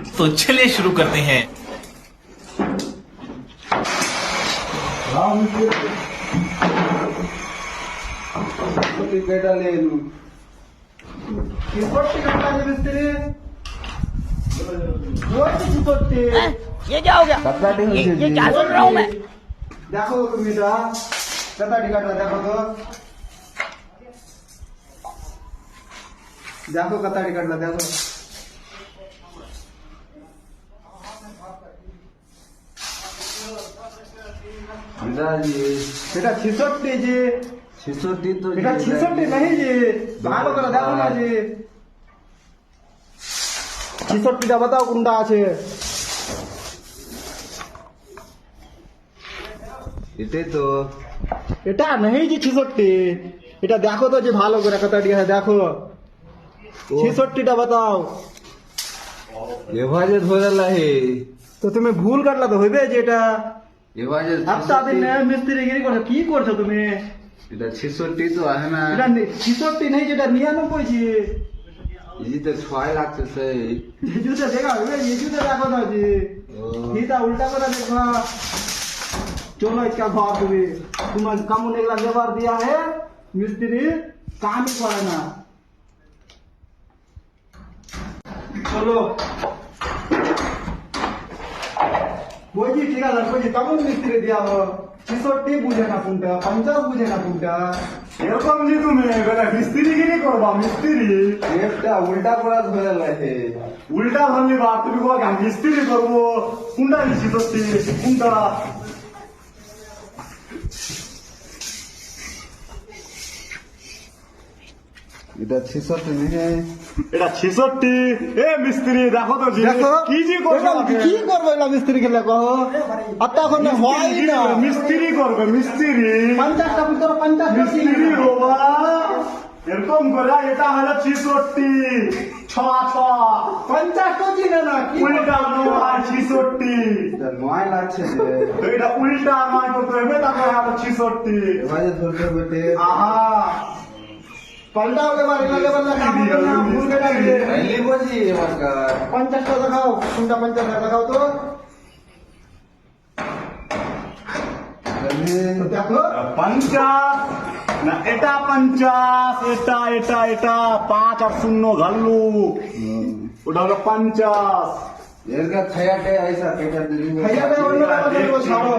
तो चलिए शुरू करते हैं। ये क्या हो गया? ये क्या सुन रहा हूँ मैं? দেখো তুমি এটা কাটাটি কাটলা দেখো তো দেখো কাটাটি কাটলা দেখো এটা 66 জি 66 তো এটা 66 नहीं जी ভালো করে দেখো না জি 66টা बताओ কোনটা আছে এটাই তো এটা नहीं जी 66 এটা দেখো তো যে ভালো করে কাটাটি আছে দেখো 66টা बताओ এভাবে ধরে লাহে তো তুমি ভুল কাটলা তো হইবে যে এটা এভাবে একটা দিন মিস্ত্রিগিরি করছো কি করছো তুমি এটা 66 তো আছে না এটা 66 नहीं যেটা 99 জি এই তো 6 লাগছে সেই ये जूते देखा है ये जूते देखो ना जी सीधा उल्टा करा देखो चलो इसका भाव तुम कम निकला व्यवहार दिया है मिस्त्री काम ही करे ना चलो कोई जी ठीक है कोई जी कम मिस्त्री दिया हो 66 बुझे ना कुंटा 50 बुझे ना कुंटा এরকম যে তুমি বেলা মিস্ত্রিগিরি করবা মিস্ত্রি একটা উল্টা করা ধরে লাহে উল্টা ভাবলি বা তুমি কোয়া মিস্ত্রি করবো কোনটা দিচ্ছি সত্যি কোনটা এটা 66 নেই এটা 66 এ মিস্ত্রি দেখো তো জি দেখো কি জি করবে কি করবে না মিস্ত্রি কে লেখো আত্তা এখন হয় না মিস্ত্রি করবে মিস্ত্রি 50 টা ভিতরে 50 মিস্ত্রি বাবা এরকম করে এটা হলো 66 ছ 50 তো চিনে না কি উল্টা নয় 66 এটা 9 লাগছে যে তো এটা উল্টা নয় করতে হবে তারপরে হলো 66 এভাবে ধরতে হবে আহা पलटा के बारे में लेवल का काम करना भूल गया ये पहले बजी एबारका 50 टा दिखाओ कुंडा 50 टा दिखाओ तो देखो পঞ্চাশ না এটা 50 এটা এটা এটা 5 আর 0 ঘাললু ওটা হলো 50 এরকা ছায়াটে আইসা কেটা দিলি भैया मैं बोल रहा हूं छोड़ो